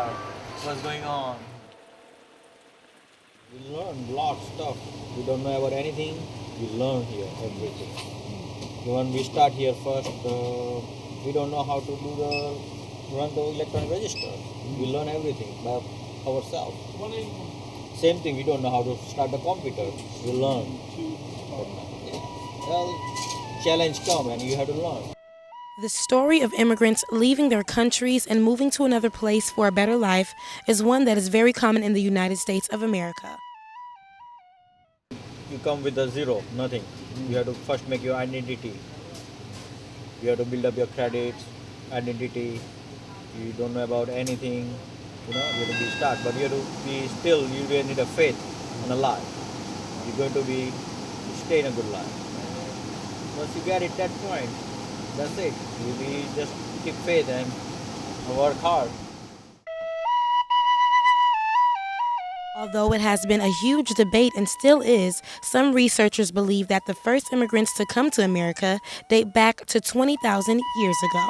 are? What's going on? We learn a lot of stuff. We don't know about anything. We learn here everything. When we start here first, we don't know how to run the electronic register. We learn everything by ourselves. Same thing, we don't know how to start the computer. We learn. Well, challenge come and you have to learn. The story of immigrants leaving their countries and moving to another place for a better life is one that is very common in the United States of America. You come with a zero, nothing. You have to first make your identity. You have to build up your credits, identity. You don't know about anything, you have to be start. But you have to be still, you really need a faith and a life. You're going to be stay in a good life. Once you get it that point, that's it. You just keep faith and work hard. Although it has been a huge debate and still is, some researchers believe that the first immigrants to come to America date back to 20,000 years ago.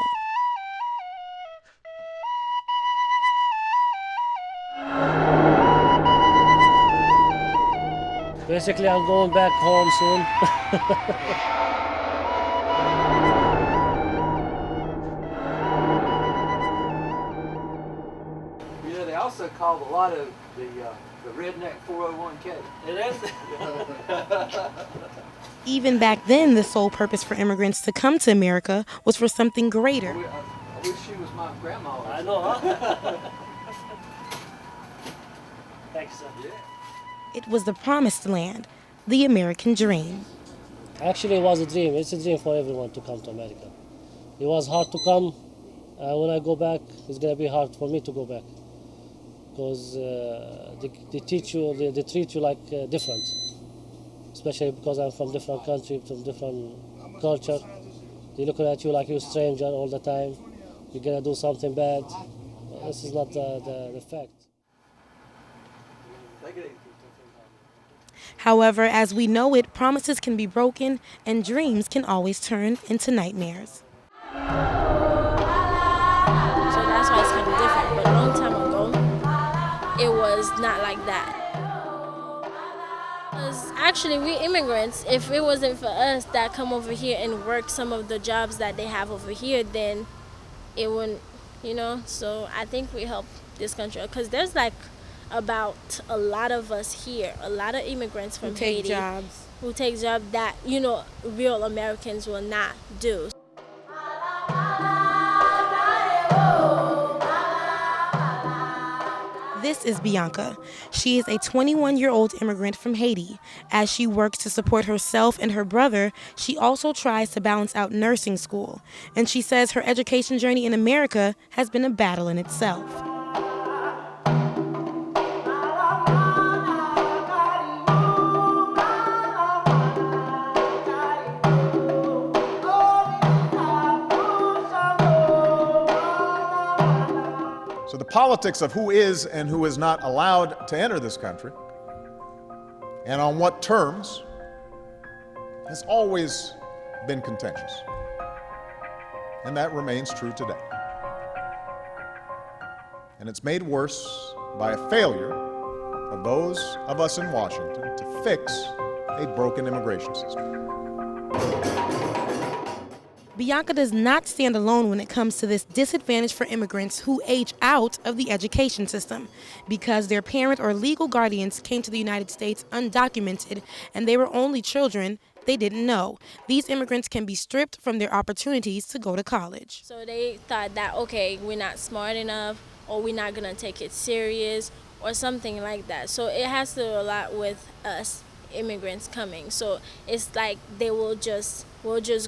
Basically, I'm going back home soon. They also called a lot of the redneck 401k. It is. Even back then, the sole purpose for immigrants to come to America was for something greater. I wish she was my grandma. I know, huh? Thanks, sir. Yeah. It was the promised land, the American dream. Actually, it was a dream. It's a dream for everyone to come to America. It was hard to come. When I go back, it's going to be hard for me to go back. Because they treat you like different. Especially because I'm from different country, from different culture. They're looking at you like you're a stranger all the time. You're going to do something bad. This is not the fact. However, as we know it, promises can be broken and dreams can always turn into nightmares. So that's why it's kind of different. But a long time ago, it was not like that. Because actually, we immigrants, if it wasn't for us that come over here and work some of the jobs that they have over here, then it wouldn't, So I think we help this country. Because there's about a lot of us here, a lot of immigrants from Haiti who take jobs that, real Americans will not do. This is Bianca. She is a 21-year-old immigrant from Haiti. As she works to support herself and her brother, she also tries to balance out nursing school. And she says her education journey in America has been a battle in itself. So the politics of who is and who is not allowed to enter this country, and on what terms, has always been contentious. And that remains true today. And it's made worse by a failure of those of us in Washington to fix a broken immigration system. Bianca does not stand alone when it comes to this disadvantage for immigrants who age out of the education system because their parent or legal guardians came to the United States undocumented and they were only children they didn't know. These immigrants can be stripped from their opportunities to go to college. So they thought that, okay, we're not smart enough or we're not going to take it serious or something like that. So it has to do a lot with us immigrants coming. So it's like we'll just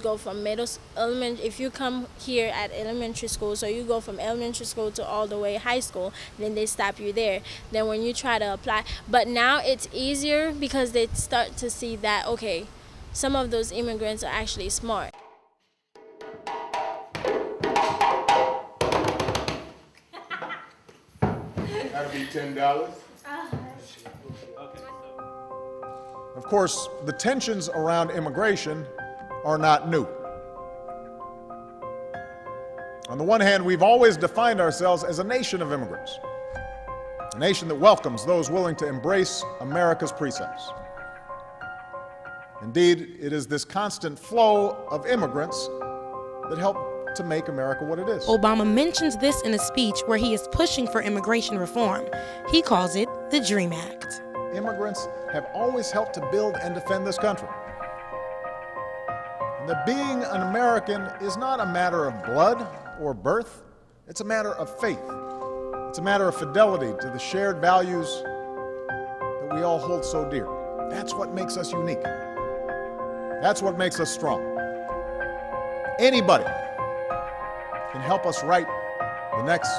go from if you come here at elementary school, so you go from elementary school to all the way high school, then they stop you there. Then when you try to apply, but now it's easier because they start to see that, okay, some of those immigrants are actually smart. That'll be $10. Of course, the tensions around immigration are not new. On the one hand, we've always defined ourselves as a nation of immigrants. a nation that welcomes those willing to embrace America's precepts. Indeed, it is this constant flow of immigrants that help to make America what it is. Obama mentions this in a speech where he is pushing for immigration reform. He calls it the Dream Act. Immigrants have always helped to build and defend this country. And that being an American is not a matter of blood or birth, it's a matter of faith. It's a matter of fidelity to the shared values that we all hold so dear. That's what makes us unique. That's what makes us strong. Anybody can help us write the next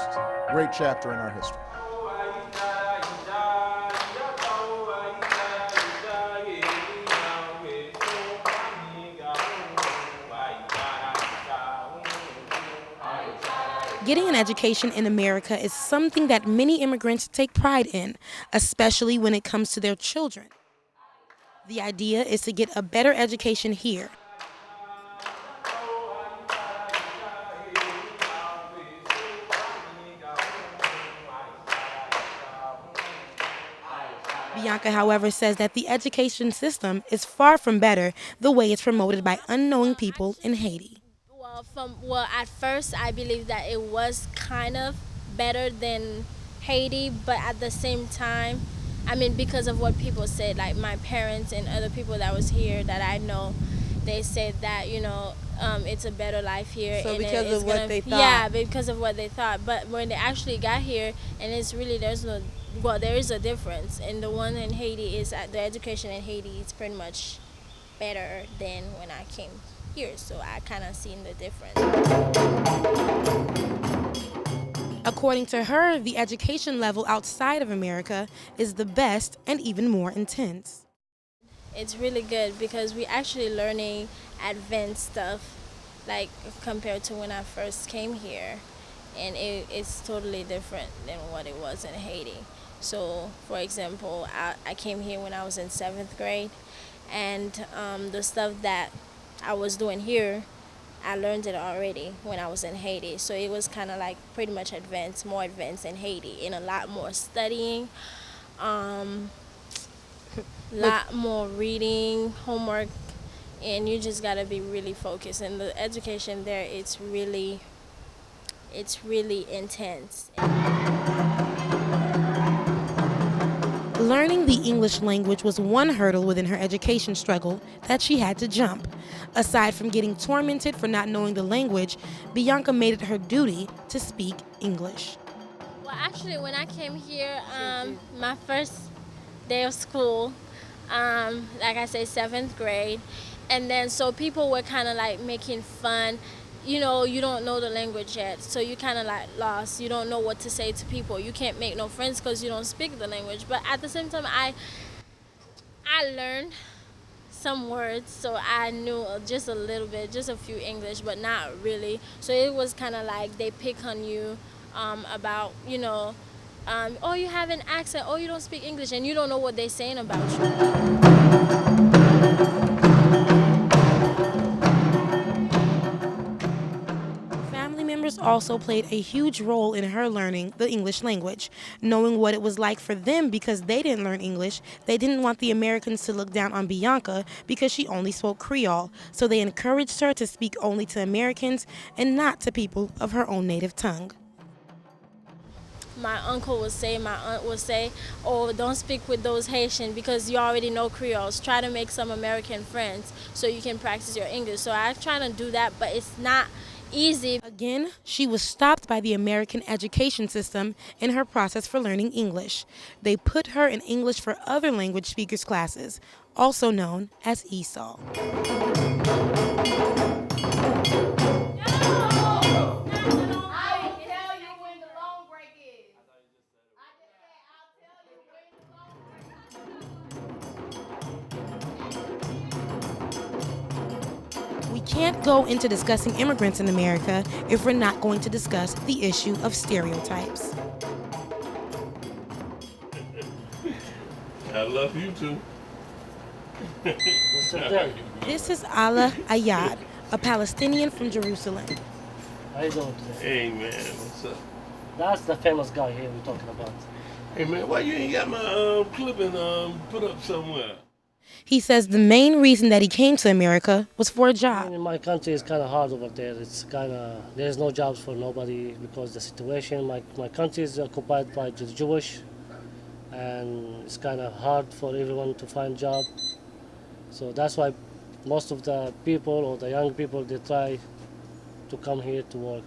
great chapter in our history. Getting an education in America is something that many immigrants take pride in, especially when it comes to their children. The idea is to get a better education here. Bianca, however, says that the education system is far from better the way it's promoted by unknowing people in Haiti. Well, at first I believe that it was kind of better than Haiti, but at the same time, I mean, because of what people said, like my parents and other people that was here that I know, they said that, you know, it's a better life here. So and because of what they thought? Yeah, because of what they thought. But when they actually got here, and it's really, there is a difference. And the one in Haiti is, the education in Haiti is pretty much better than when I came here. So I kind of seen the difference. According to her, the education level outside of America is the best and even more intense. It's really good because we actually learning advanced stuff, like compared to when I first came here, and it's totally different than what it was in Haiti. So, for example, I came here when I was in 7th grade, and the stuff that I was doing here, I learned it already when I was in Haiti. So it was kind of like pretty much advanced, more advanced in Haiti, and a lot more studying, lot more reading, homework, and you just gotta be really focused. And the education there, it's really intense. Learning the English language was one hurdle within her education struggle that she had to jump. Aside from getting tormented for not knowing the language, Bianca made it her duty to speak English. Well, actually, when I came here, my first day of school, like I say, 7th grade, and then so people were kind of like making fun. You know, you don't know the language yet, so you kind of like lost. You don't know what to say to people. You can't make no friends because you don't speak the language. But at the same time, I learned some words, so I knew just a little bit, just a few English, but not really. So it was kind of like they pick on you about, you know, oh, you have an accent, oh, you don't speak English, and you don't know what they're saying about you. Also played a huge role in her learning the English language, knowing what it was like for them because they didn't learn English. They didn't want the Americans to look down on Bianca because she only spoke Creole, so they encouraged her to speak only to Americans and not to people of her own native tongue. My uncle would say, my aunt would say, oh, don't speak with those Haitians because you already know Creoles. Try to make some American friends so you can practice your English. So I try to do that, but it's not easy. Again, she was stopped by the American education system in her process for learning English. They put her in English for other language speakers classes, also known as ESOL. We can't go into discussing immigrants in America if we're not going to discuss the issue of stereotypes. I love you too. This is Ala Ayad, a Palestinian from Jerusalem. How you doing today? Hey man, what's up? That's the famous guy here we're talking about. Hey man, why you ain't got my clipping put up somewhere? He says the main reason that he came to America was for a job. In my country, it's kind of hard over there. It's kind of there's no jobs for nobody because the situation. My country is occupied by the Jewish, and it's kind of hard for everyone to find job. So that's why most of the people or the young people they try to come here to work.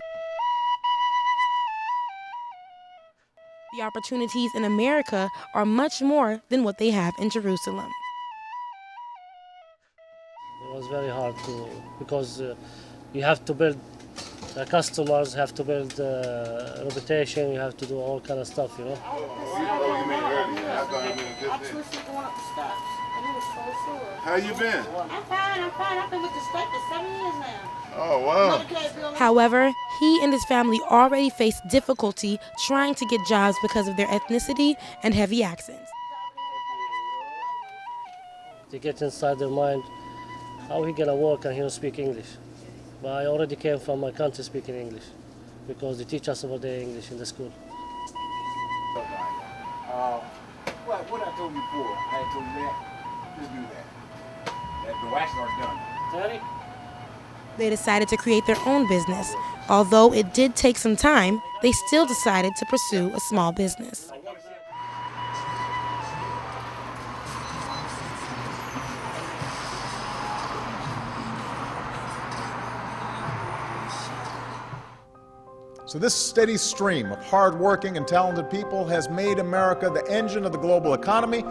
The opportunities in America are much more than what they have in Jerusalem. It was very hard because you have to build customers, have to build reputation, you have to do all kind of stuff, you know. How you been? I'm fine. I've been with the state for 7 years now. Oh, wow. However, he and his family already face difficulty trying to get jobs because of their ethnicity and heavy accents. They get inside their mind, how he gonna work and he don't speak English. But I already came from my country speaking English because they teach us over there English in the school. What I told you before, I told you that, just do that. The wax are done. Daddy? They decided to create their own business. Although it did take some time, they still decided to pursue a small business. So this steady stream of hardworking and talented people has made America the engine of the global economy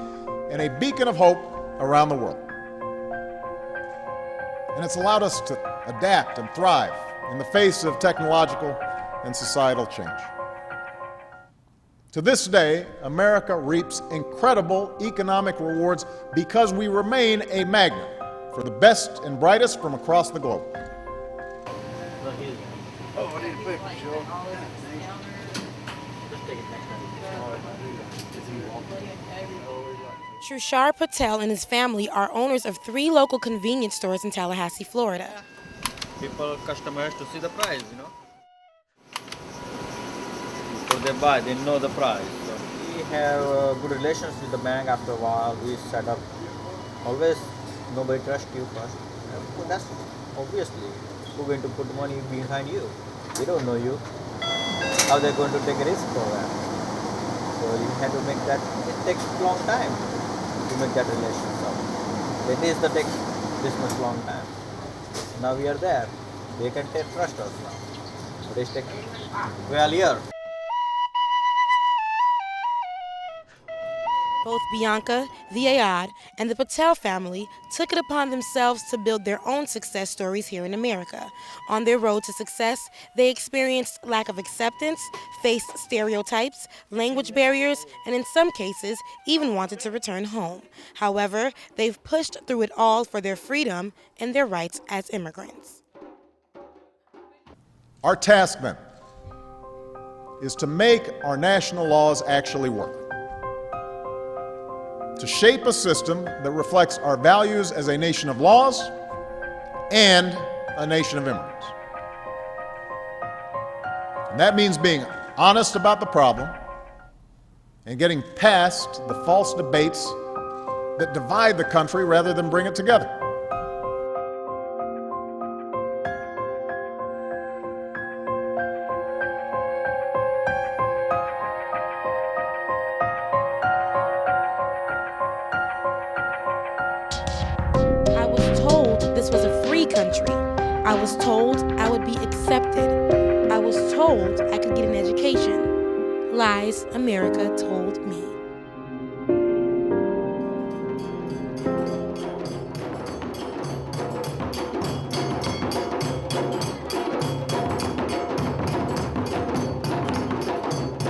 and a beacon of hope around the world. And it's allowed us to adapt and thrive in the face of technological and societal change. To this day, America reaps incredible economic rewards because we remain a magnet for the best and brightest from across the globe. Oh, I need a paper, sure. Trushar Patel and his family are owners of 3 local convenience stores in Tallahassee, Florida. People, customers to see the price, you know. Before they buy, they know the price. So we have good relations with the bank. After a while, we set up. Always, nobody trusts you first. That's obviously who's going to put money behind you. They don't know you. How they're going to take a risk for that? So you have to make that. It takes a long time to make that relation. So it is the takes this much long time. Now we are there. They can trust us now. But it's taking 12 years. Both Bianca, Viayad, and the Patel family took it upon themselves to build their own success stories here in America. On their road to success, they experienced lack of acceptance, faced stereotypes, language barriers, and in some cases, even wanted to return home. However, they've pushed through it all for their freedom and their rights as immigrants. Our task then is to make our national laws actually work, to shape a system that reflects our values as a nation of laws and a nation of immigrants. And that means being honest about the problem and getting past the false debates that divide the country rather than bring it together. This was a free country. I was told I would be accepted. I was told I could get an education. Lies America told me.